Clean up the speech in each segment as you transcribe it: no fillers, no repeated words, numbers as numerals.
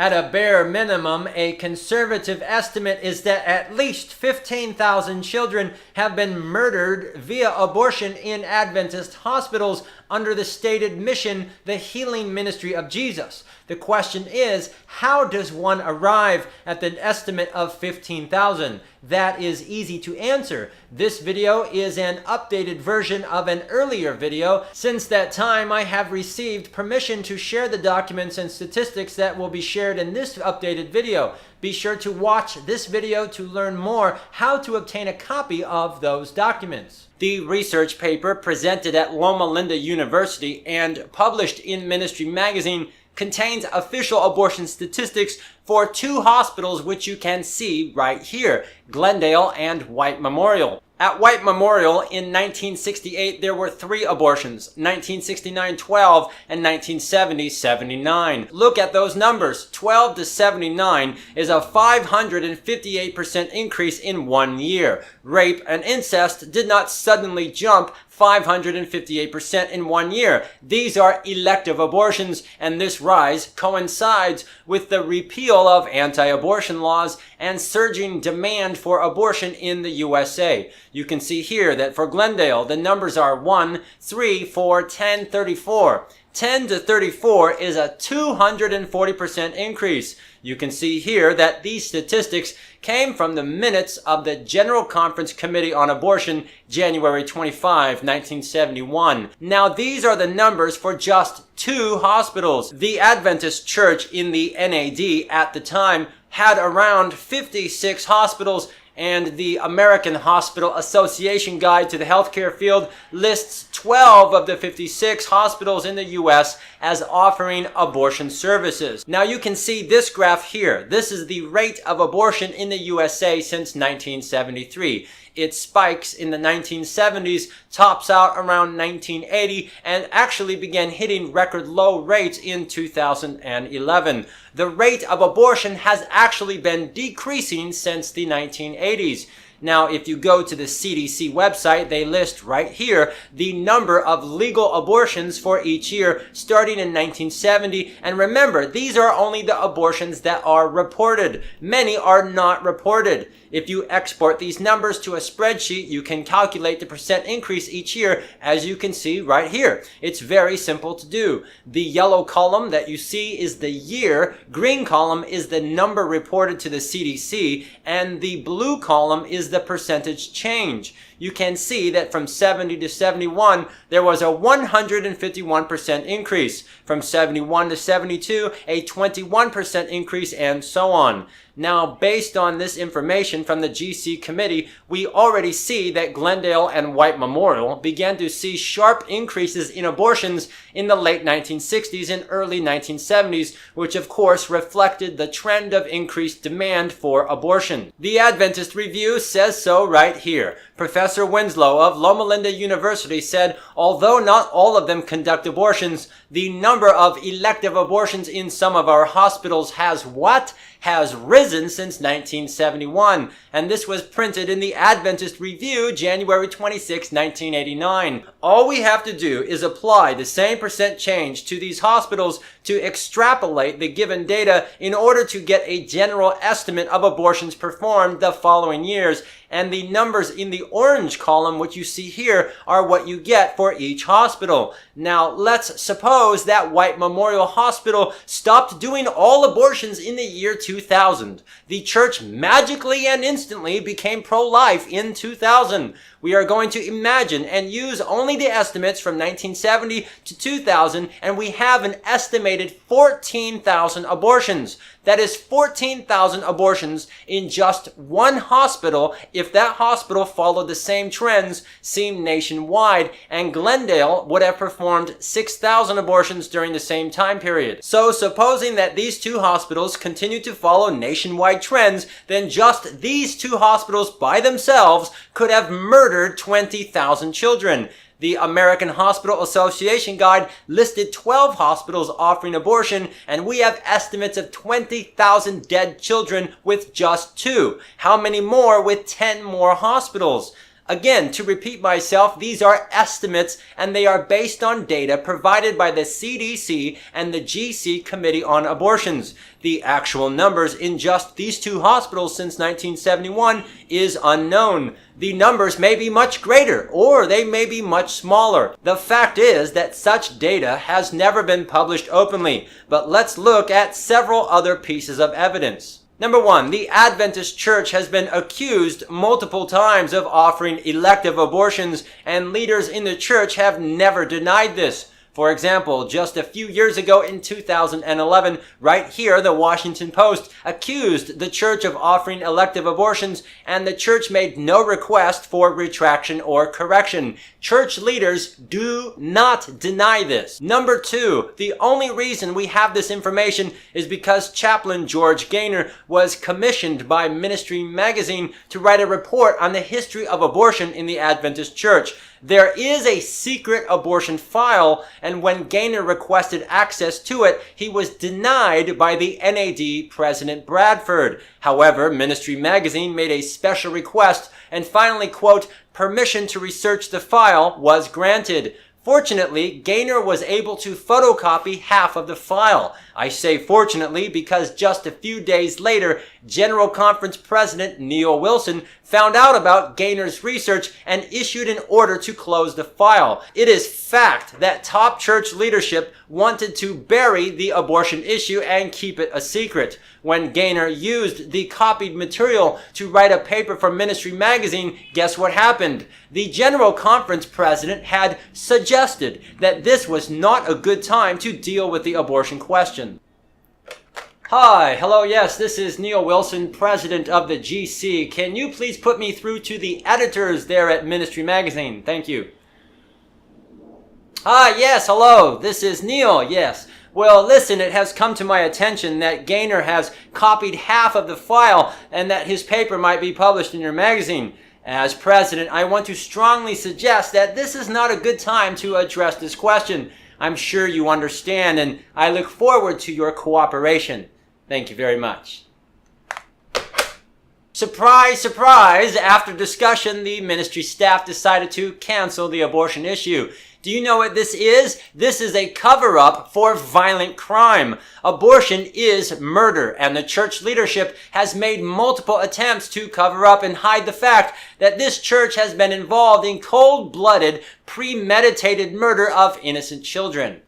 At a bare minimum, a conservative estimate is that at least 15,000 children have been murdered via abortion in Adventist hospitals under the stated mission, the healing ministry of Jesus. The question is, how does one arrive at the estimate of 15,000? That is easy to answer. This video is an updated version of an earlier video. Since that time, I have received permission to share the documents and statistics that will be shared in this updated video. Be sure to watch this video to learn more how to obtain a copy of those documents. The research paper presented at Loma Linda University and published in Ministry Magazine contains official abortion statistics for two hospitals which you can see right here, Glendale and White Memorial. At White Memorial in 1968, there were 3 abortions, 1969, 12, and 1970, 79. Look at those numbers. 12 to 79 is a 558% increase in 1 year. Rape and incest did not suddenly jump 558% in 1 year. These are elective abortions, and this rise coincides with the repeal of anti-abortion laws and surging demand for abortion in the USA. You can see here that for Glendale, the numbers are 1, 3, 4, 10, 34. 10 to 34 is a 240% increase. You can see here that these statistics came from the minutes of the General Conference Committee on Abortion, January 25, 1971. Now, these are the numbers for just 2 hospitals. The Adventist Church in the NAD at the time had around 56 hospitals, and the American Hospital Association Guide to the Healthcare Field lists 12 of the 56 hospitals in the U.S. as offering abortion services. Now you can see this graph here. This is the rate of abortion in the USA since 1973. It spikes in the 1970s, tops out around 1980, and actually began hitting record low rates in 2011. The rate of abortion has actually been decreasing since the 1980s. Now, if you go to the CDC website, they list right here the number of legal abortions for each year starting in 1970. And remember, these are only the abortions that are reported. Many are not reported. If you export these numbers to a spreadsheet, you can calculate the percent increase each year, as you can see right here. It's very simple to do. The yellow column that you see is the year, green column is the number reported to the CDC, and the blue column is the percentage change. You can see that from 70 to 71, there was a 151% increase. From 71 to 72, a 21% increase, and so on. Now, based on this information from the GC committee, we already see that Glendale and White Memorial began to see sharp increases in abortions in the late 1960s and early 1970s, which of course reflected the trend of increased demand for abortion. The Adventist Review says so right here. Professor Winslow of Loma Linda University said, although not all of them conduct abortions, the number of elective abortions in some of our hospitals has risen since 1971, and this was printed in the Adventist Review, January 26, 1989. All we have to do is apply the same percent change to these hospitals to extrapolate the given data in order to get a general estimate of abortions performed the following years, and the numbers in the orange column, which you see here, are what you get for each hospital. Now, let's suppose that White Memorial Hospital stopped doing all abortions in the year 2000. The church magically and instantly became pro-life in 2000. We are going to imagine and use only the estimates from 1970 to 2000, and we have an estimated 14,000 abortions. That is 14,000 abortions in just one hospital if that hospital followed the same trends seen nationwide, and Glendale would have performed 6,000 abortions during the same time period. So supposing that these two hospitals continue to follow nationwide trends, then just these two hospitals by themselves could have murdered 20,000 children. The American Hospital Association Guide listed 12 hospitals offering abortion, and we have estimates of 20,000 dead children with just 2. How many more with 10 more hospitals? Again, to repeat myself, these are estimates and they are based on data provided by the CDC and the GC Committee on Abortions. The actual numbers in just these two hospitals since 1971 is unknown. The numbers may be much greater or they may be much smaller. The fact is that such data has never been published openly, but let's look at several other pieces of evidence. Number one, the Adventist Church has been accused multiple times of offering elective abortions, and leaders in the church have never denied this. For example, just a few years ago in 2011, right here, the Washington Post accused the church of offering elective abortions, and the church made no request for retraction or correction. Church leaders do not deny this. Number two, the only reason we have this information is because Chaplain George Gaynor was commissioned by Ministry Magazine to write a report on the history of abortion in the Adventist Church. There is a secret abortion file, and when Gaynor requested access to it, he was denied by the NAD President Bradford. However, Ministry Magazine made a special request, and finally, quote, permission to research the file was granted. Fortunately, Gaynor was able to photocopy half of the file. I say fortunately because just a few days later, General Conference President Neil Wilson found out about Gaynor's research and issued an order to close the file. It is fact that top church leadership wanted to bury the abortion issue and keep it a secret. When Gaynor used the copied material to write a paper for Ministry Magazine, guess what happened? The General Conference President had suggested that this was not a good time to deal with the abortion question. Hi, hello, yes, this is Neil Wilson, president of the GC. Can you please put me through to the editors there at Ministry Magazine? Thank you. Hi, yes, hello, this is Neil, yes. Well, listen, it has come to my attention that Gaynor has copied half of the file and that his paper might be published in your magazine. As president, I want to strongly suggest that this is not a good time to address this question. I'm sure you understand, and I look forward to your cooperation. Thank you very much. Surprise, surprise! After discussion, the ministry staff decided to cancel the abortion issue. Do you know what this is? This is a cover-up for violent crime. Abortion is murder, and the church leadership has made multiple attempts to cover up and hide the fact that this church has been involved in cold-blooded, premeditated murder of innocent children.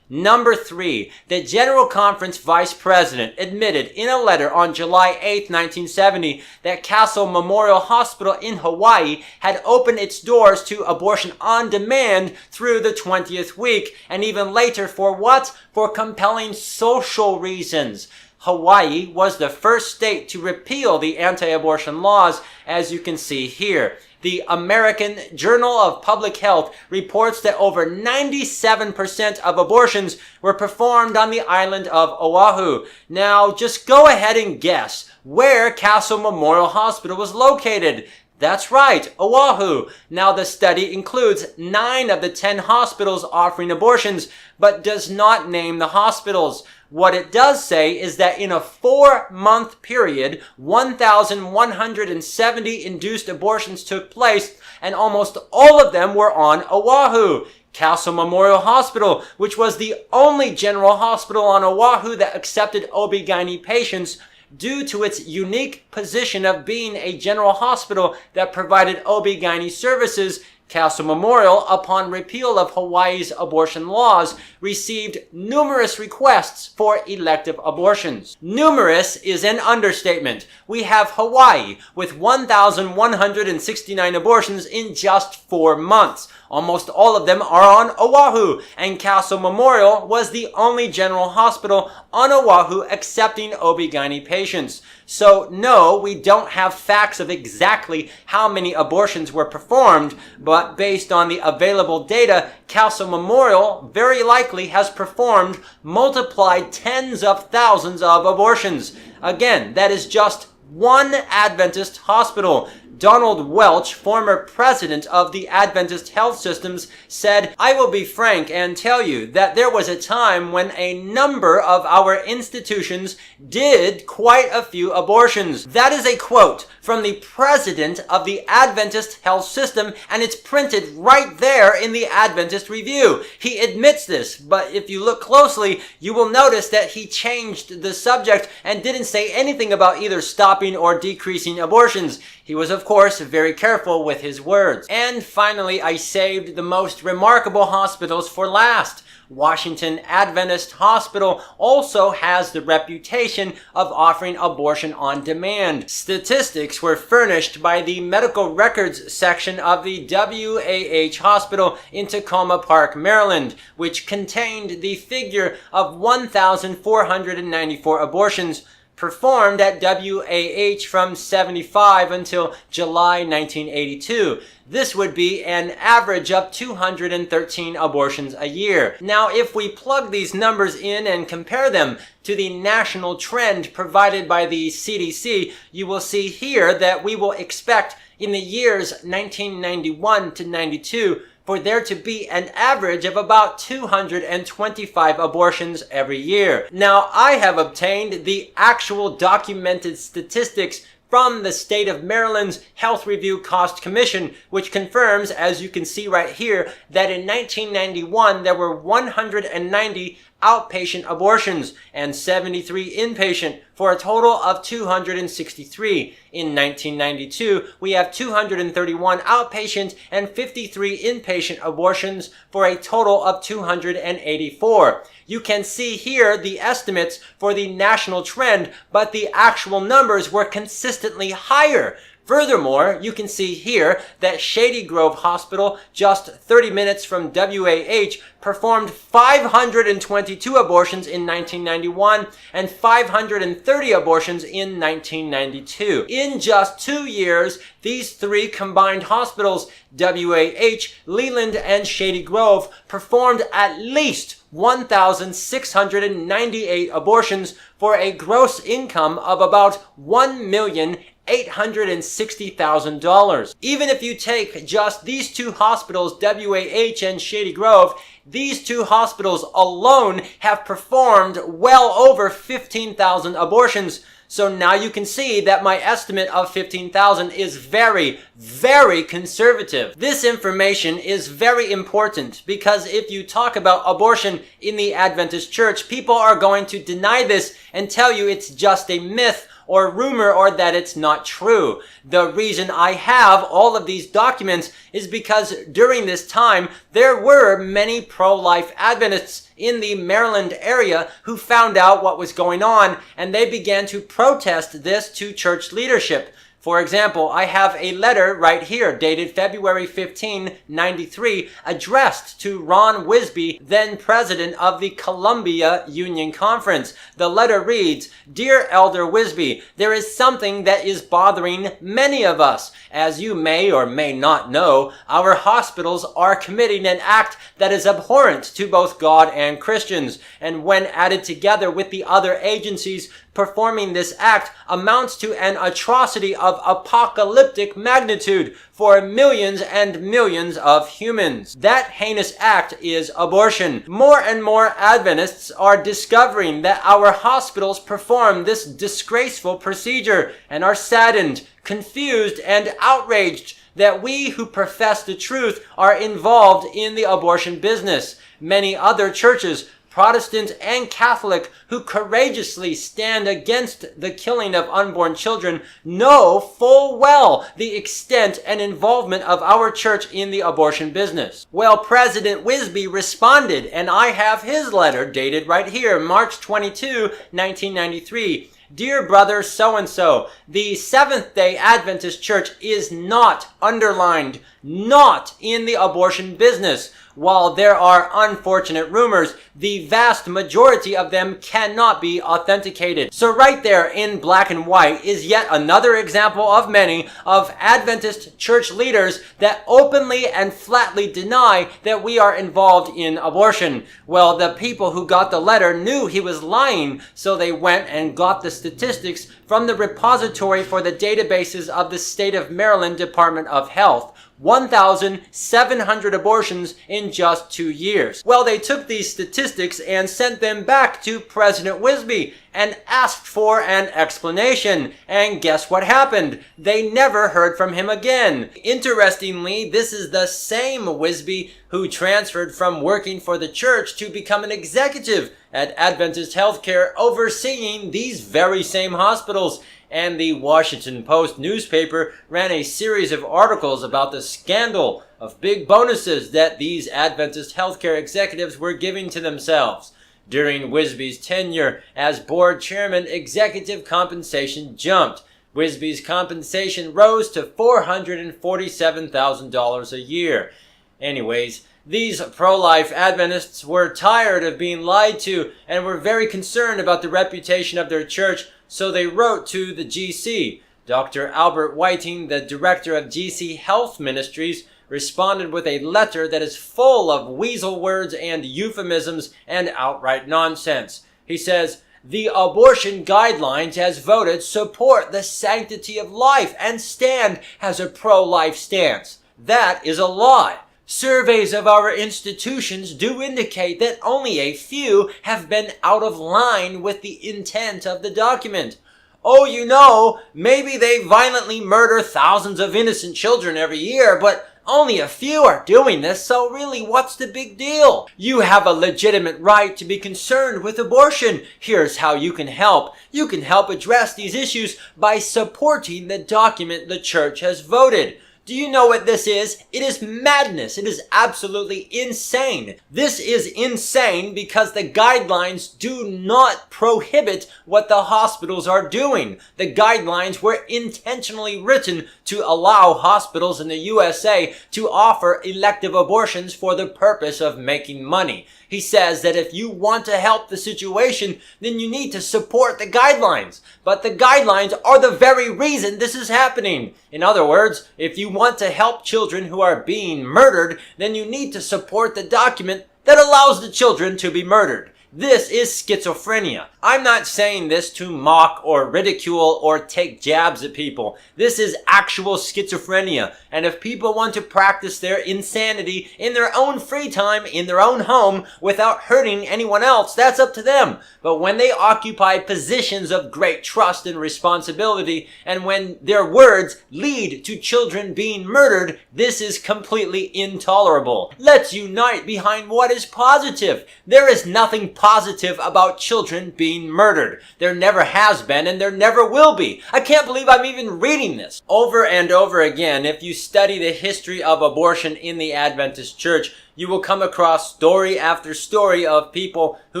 Number three, the General Conference Vice President admitted in a letter on July 8, 1970, that Castle Memorial Hospital in Hawaii had opened its doors to abortion on demand through the 20th week, and even later for what? For compelling social reasons. Hawaii was the first state to repeal the anti-abortion laws, as you can see here. The American Journal of Public Health reports that over 97% of abortions were performed on the island of Oahu. Now, just go ahead and guess where Castle Memorial Hospital was located. That's right, Oahu. Now, the study includes 9 of the 10 hospitals offering abortions, but does not name the hospitals. What it does say is that in a 4-month period, 1,170 induced abortions took place, and almost all of them were on Oahu. Castle Memorial Hospital, which was the only general hospital on Oahu that accepted OB/GYN patients, due to its unique position of being a general hospital that provided OB/GYN services, Castle Memorial, upon repeal of Hawaii's abortion laws, received numerous requests for elective abortions. Numerous is an understatement. We have Hawaii with 1,169 abortions in just 4 months. Almost all of them are on Oahu, and Castle Memorial was the only general hospital on Oahu accepting OB/GYN patients. So no, we don't have facts of exactly how many abortions were performed, but based on the available data, Castle Memorial very likely has performed multiplied tens of thousands of abortions. Again, that is just one Adventist hospital. Donald Welch, former president of the Adventist Health Systems, said, "I will be frank and tell you that there was a time when a number of our institutions did quite a few abortions." That is a quote from the president of the Adventist Health System, and it's printed right there in the Adventist Review. He admits this, but if you look closely, you will notice that he changed the subject and didn't say anything about either stopping or decreasing abortions. He was, of course, very careful with his words. And finally, I saved the most remarkable hospitals for last. Washington Adventist Hospital also has the reputation of offering abortion on demand. Statistics were furnished by the medical records section of the WAH Hospital in Tacoma Park, Maryland, which contained the figure of 1,494 abortions performed at WAH from 75 until July 1982. This would be an average of 213 abortions a year. Now, if we plug these numbers in and compare them to the national trend provided by the CDC, you will see here that we will expect in the years 1991 to 92 for there to be an average of about 225 abortions every year. Now, I have obtained the actual documented statistics from the state of Maryland's Health Review Cost Commission, which confirms, as you can see right here, that in 1991 there were 190 outpatient abortions and 73 inpatient for a total of 263. In 1992, we have 231 outpatient and 53 inpatient abortions for a total of 284. You can see here the estimates for the national trend, but the actual numbers were consistently higher. Furthermore, you can see here that Shady Grove Hospital, just 30 minutes from WAH, performed 522 abortions in 1991 and 530 abortions in 1992. In just 2 years, these three combined hospitals, WAH, Leland, and Shady Grove, performed at least 1,698 abortions for a gross income of about $1,860,000. Even if you take just these two hospitals, WAH and Shady Grove, these two hospitals alone have performed well over 15,000 abortions. So now you can see that my estimate of 15,000 is very, very conservative. This information is very important because if you talk about abortion in the Adventist Church, people are going to deny this and tell you it's just a myth or rumor or that it's not true. The reason I have all of these documents is because during this time, there were many pro-life Adventists in the Maryland area who found out what was going on and they began to protest this to church leadership. For example, I have a letter right here dated February 15, 93, addressed to Ron Wisby, then president of the Columbia Union Conference. The letter reads, "Dear Elder Wisby, there is something that is bothering many of us. As you may or may not know, our hospitals are committing an act that is abhorrent to both God and Christians, and when added together with the other agencies performing this act amounts to an atrocity of apocalyptic magnitude for millions and millions of humans. That heinous act is abortion. More and more Adventists are discovering that our hospitals perform this disgraceful procedure and are saddened, confused, and outraged that we who profess the truth are involved in the abortion business. Many other churches, Protestant and Catholic, who courageously stand against the killing of unborn children, know full well the extent and involvement of our church in the abortion business." Well, President Wisby responded, and I have his letter dated right here, March 22, 1993. "Dear brother so-and-so, the Seventh-day Adventist Church is not, underlined, not in the abortion business. While there are unfortunate rumors, the vast majority of them cannot be authenticated. So right there in black and white is yet another example of many of Adventist church leaders that openly and flatly deny that we are involved in abortion. Well, the people who got the letter knew he was lying, so they went and got the statistics from the repository for the databases of the State of Maryland Department of Health. 1,700 abortions in just 2 years. Well, they took these statistics and sent them back to President Wisby and asked for an explanation. And guess what happened? They never heard from him again. Interestingly, this is the same Wisby who transferred from working for the church to become an executive at Adventist Healthcare, overseeing these very same hospitals. And the Washington Post newspaper ran a series of articles about the scandal of big bonuses that these Adventist healthcare executives were giving to themselves. During Wisby's tenure as board chairman, executive compensation jumped. Wisby's compensation rose to $447,000 a year. Anyways, these pro-life Adventists were tired of being lied to and were very concerned about the reputation of their church, so they wrote to the GC. Dr. Albert Whiting, the director of GC Health Ministries, responded with a letter that is full of weasel words and euphemisms and outright nonsense. He says, "The abortion guidelines as voted support the sanctity of life and stand as a pro-life stance. That is a lie. Surveys of our institutions do indicate that only a few have been out of line with the intent of the document. Oh, you know, maybe they violently murder thousands of innocent children every year, but only a few are doing this, so really what's the big deal? You have a legitimate right to be concerned with abortion. Here's how you can help. You can help address these issues by supporting the document the church has voted. Do you know what this is? It is madness. It is absolutely insane. This is insane because the guidelines do not prohibit what the hospitals are doing. The guidelines were intentionally written to allow hospitals in the USA to offer elective abortions for the purpose of making money. He says that if you want to help the situation, then you need to support the guidelines. But the guidelines are the very reason this is happening. In other words, if you want to help children who are being murdered, then you need to support the document that allows the children to be murdered. This is schizophrenia. I'm not saying this to mock or ridicule or take jabs at people. This is actual schizophrenia. And if people want to practice their insanity in their own free time, in their own home, without hurting anyone else, that's up to them. But when they occupy positions of great trust and responsibility, and when their words lead to children being murdered, this is completely intolerable. Let's unite behind what is positive. There is nothing positive about children being murdered. There never has been and there never will be. I can't believe I'm even reading this. Over and over again, if you study the history of abortion in the Adventist Church, you will come across story after story of people who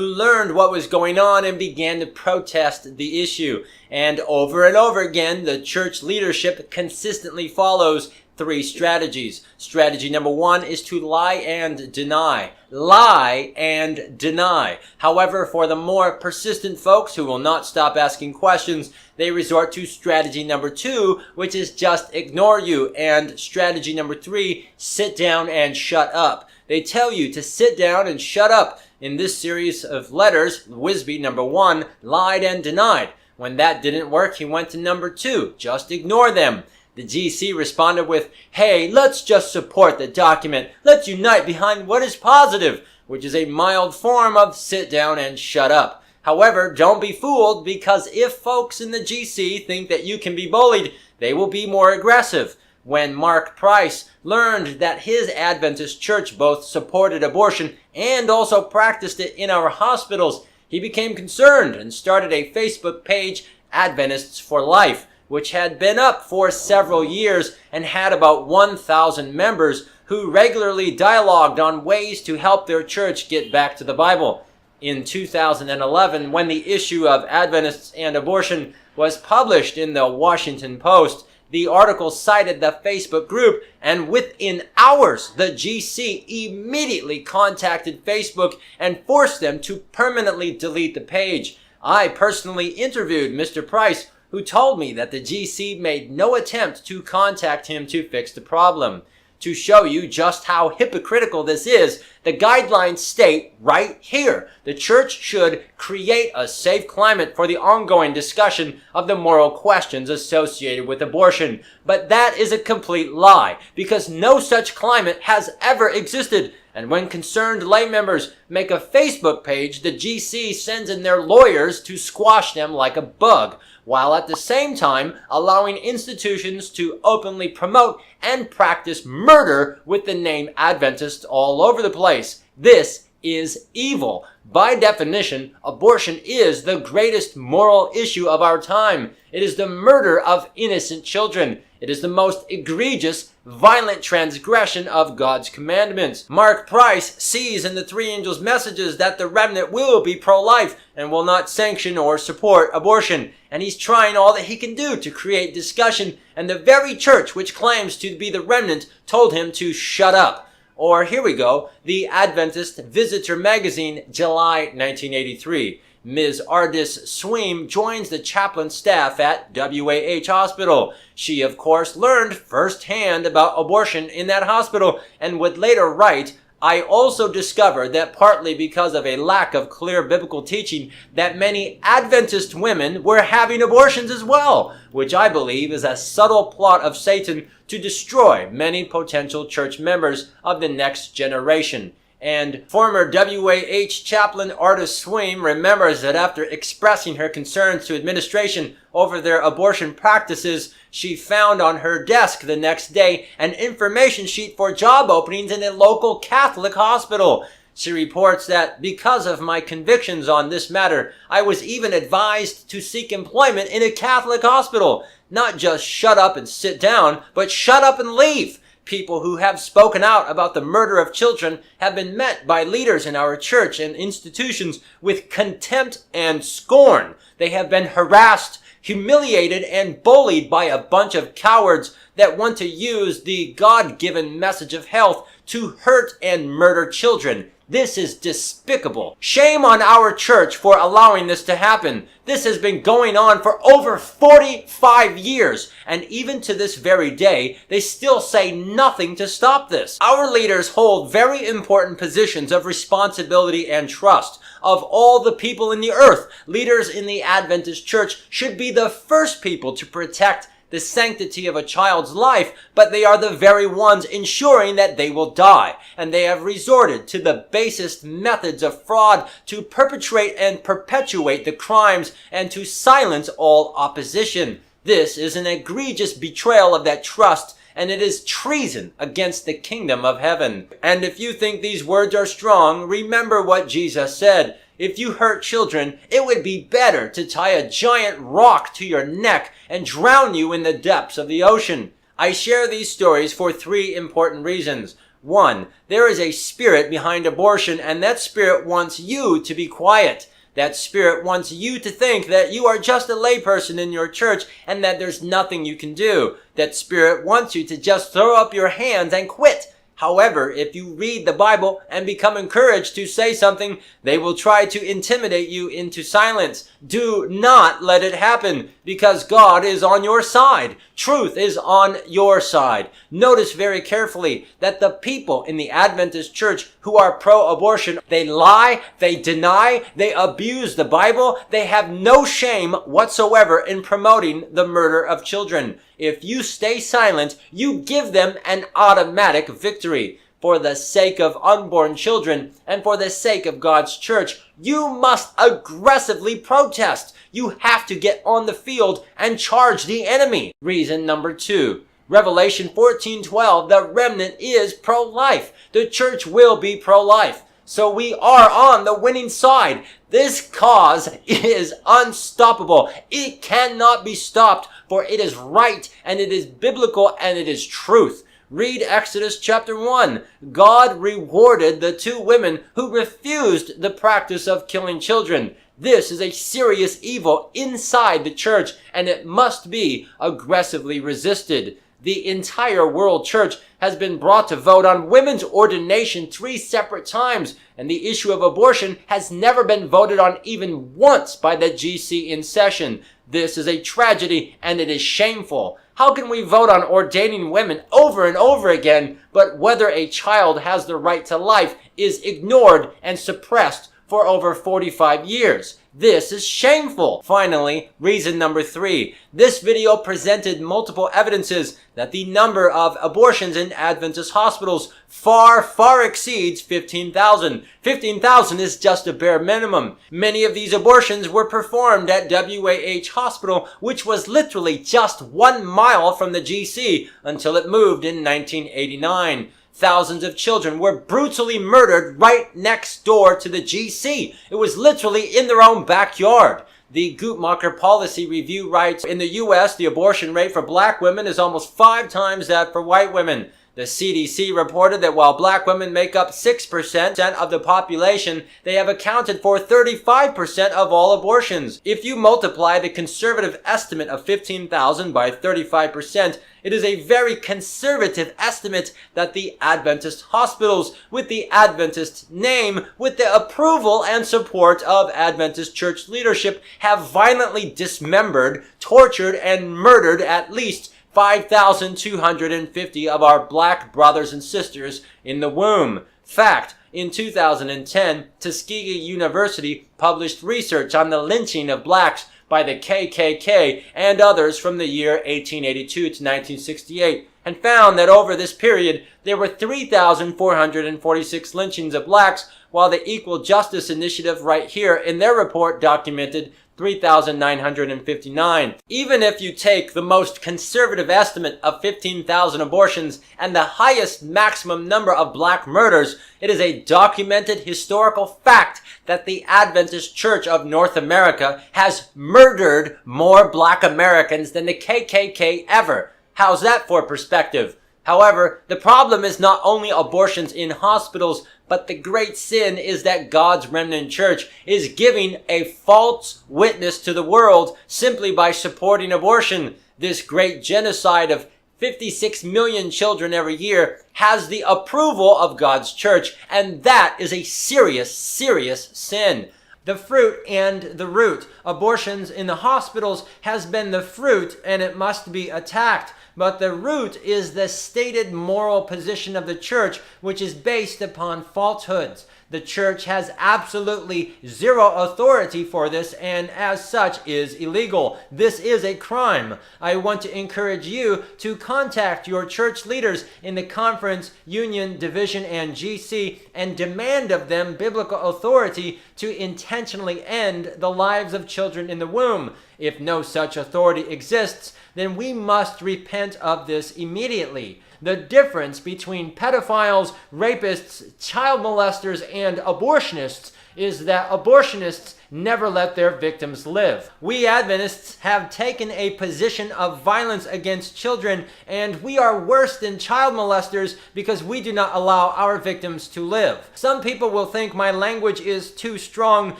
learned what was going on and began to protest the issue. And over again, the church leadership consistently follows 3 strategies. Strategy number 1 is to lie and deny. Lie and deny. However, for the more persistent folks who will not stop asking questions, they resort to strategy number 2, which is just ignore you. And strategy number 3, sit down and shut up. They tell you to sit down and shut up. In this series of letters, Wisby, number 1, lied and denied. When that didn't work, he went to number 2, just ignore them. The GC responded with, "Hey, let's just support the document. Let's unite behind what is positive," which is a mild form of sit down and shut up. However, don't be fooled, because if folks in the GC think that you can be bullied, they will be more aggressive. When Mark Price learned that his Adventist church both supported abortion and also practiced it in our hospitals, he became concerned and started a Facebook page, Adventists for Life, which had been up for several years and had about 1,000 members who regularly dialogued on ways to help their church get back to the Bible. In 2011, when the issue of Adventists and abortion was published in the Washington Post, The article cited the Facebook group, and within hours, the GC immediately contacted Facebook and forced them to permanently delete the page. I personally interviewed Mr. Price, who told me that the GC made no attempt to contact him to fix the problem. To show you just how hypocritical this is, the guidelines state right here, the church should create a safe climate for the ongoing discussion of the moral questions associated with abortion. But that is a complete lie, because no such climate has ever existed. And when concerned lay members make a Facebook page, the GC sends in their lawyers to squash them like a bug, while at the same time allowing institutions to openly promote and practice murder with the name Adventist all over the place. This is evil. By definition, abortion is the greatest moral issue of our time. It is the murder of innocent children. It is the most egregious, violent transgression of God's commandments. Mark Price sees in the three angels' messages that the remnant will be pro-life and will not sanction or support abortion. And he's trying all that he can do to create discussion, and the very church which claims to be the remnant told him to shut up. Or here we go, the Adventist Visitor magazine, July 1983. Ms. Ardis Sweem joins the chaplain staff at WAH Hospital. She, of course, learned firsthand about abortion in that hospital and would later write, I also discovered that partly because of a lack of clear biblical teaching that many Adventist women were having abortions as well, which I believe is a subtle plot of Satan to destroy many potential church members of the next generation. And former WAH chaplain Ardis Sweem remembers that after expressing her concerns to administration over their abortion practices, she found on her desk the next day an information sheet for job openings in a local Catholic hospital. She reports that because of my convictions on this matter, I was even advised to seek employment in a Catholic hospital. Not just shut up and sit down, but shut up and leave. People who have spoken out about the murder of children have been met by leaders in our church and institutions with contempt and scorn. They have been harassed, humiliated, and bullied by a bunch of cowards that want to use the God-given message of health to hurt and murder children. This is despicable. Shame on our church for allowing this to happen. This has been going on for over 45 years, and even to this very day, they still say nothing to stop this. Our leaders hold very important positions of responsibility and trust. Of all the people in the earth, leaders in the Adventist church should be the first people to protect the sanctity of a child's life, but they are the very ones ensuring that they will die, and they have resorted to the basest methods of fraud to perpetrate and perpetuate the crimes and to silence all opposition. This is an egregious betrayal of that trust, and it is treason against the kingdom of heaven. And if you think these words are strong, remember what Jesus said. If you hurt children, it would be better to tie a giant rock to your neck and drown you in the depths of the ocean. I share these stories for three important reasons. 1, there is a spirit behind abortion, and that spirit wants you to be quiet. That spirit wants you to think that you are just a layperson in your church and that there's nothing you can do. That spirit wants you to just throw up your hands and quit. However, if you read the Bible and become encouraged to say something, they will try to intimidate you into silence. Do not let it happen, because God is on your side. Truth is on your side. Notice very carefully that the people in the Adventist church who are pro-abortion, they lie, they deny, they abuse the Bible, they have no shame whatsoever in promoting the murder of children. If you stay silent, you give them an automatic victory. For the sake of unborn children and for the sake of God's church, you must aggressively protest. You have to get on the field and charge the enemy. Reason number 2. Revelation 14:12, the remnant is pro-life. The church will be pro-life. So we are on the winning side. This cause is unstoppable. It cannot be stopped, for it is right and it is biblical and it is truth. Read Exodus chapter 1. God rewarded the 2 women who refused the practice of killing children. This is a serious evil inside the church, and it must be aggressively resisted. The entire world church has been brought to vote on women's ordination 3 separate times, and the issue of abortion has never been voted on even once by the GC in session. This is a tragedy, and it is shameful. How can we vote on ordaining women over and over again, but whether a child has the right to life is ignored and suppressed for over 45 years? This is shameful. Finally, reason number 3. This video presented multiple evidences that the number of abortions in Adventist hospitals far exceeds 15,000. 15,000 is just a bare minimum. Many of these abortions were performed at WAH Hospital, which was literally just 1 mile from the GC until it moved in 1989. Thousands of children were brutally murdered right next door to the GC. It was literally in their own backyard. The Guttmacher Policy Review writes, in the U.S., the abortion rate for black women is almost 5 times that for white women. The CDC reported that while black women make up 6% of the population, they have accounted for 35% of all abortions. If you multiply the conservative estimate of 15,000 by 35%, it is a very conservative estimate that the Adventist hospitals, with the Adventist name, with the approval and support of Adventist church leadership, have violently dismembered, tortured, and murdered at least 5,250 of our black brothers and sisters in the womb. Fact, in 2010, Tuskegee University published research on the lynching of blacks by the KKK and others from the year 1882 to 1968, and found that over this period there were 3,446 lynchings of blacks, while the Equal Justice Initiative right here in their report documented 3,959. Even if you take the most conservative estimate of 15,000 abortions and the highest maximum number of black murders, it is a documented historical fact that the Adventist Church of North America has murdered more black Americans than the KKK ever. How's that for perspective? However, the problem is not only abortions in hospitals, but the great sin is that God's remnant church is giving a false witness to the world simply by supporting abortion. This great genocide of 56 million children every year has the approval of God's church, and that is a serious sin. The fruit and the root. Abortions in the hospitals has been the fruit, and it must be attacked. But the root is the stated moral position of the church, which is based upon falsehoods. The church has absolutely zero authority for this, and as such is illegal. This is a crime. I want to encourage you to contact your church leaders in the conference, union, division, and GC and demand of them biblical authority to intentionally end the lives of children in the womb. If no such authority exists, then we must repent of this immediately. The difference between pedophiles, rapists, child molesters, and abortionists is that abortionists never let their victims live. We Adventists have taken a position of violence against children, and we are worse than child molesters because we do not allow our victims to live. Some people will think my language is too strong,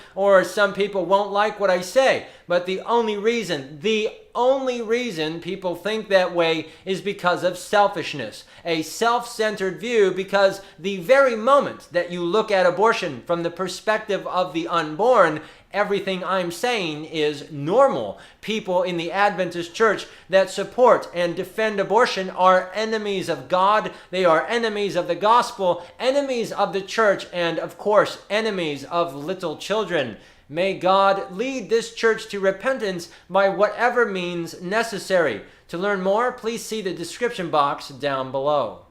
or some people won't like what I say, but the only reason people think that way is because of selfishness, a self-centered view, because the very moment that you look at abortion from the perspective of the unborn, everything I'm saying is normal. People in the Adventist church that support and defend abortion are enemies of God. They are enemies of the gospel, enemies of the church, and of course, enemies of little children. May God lead this church to repentance by whatever means necessary. To learn more, please see the description box down below.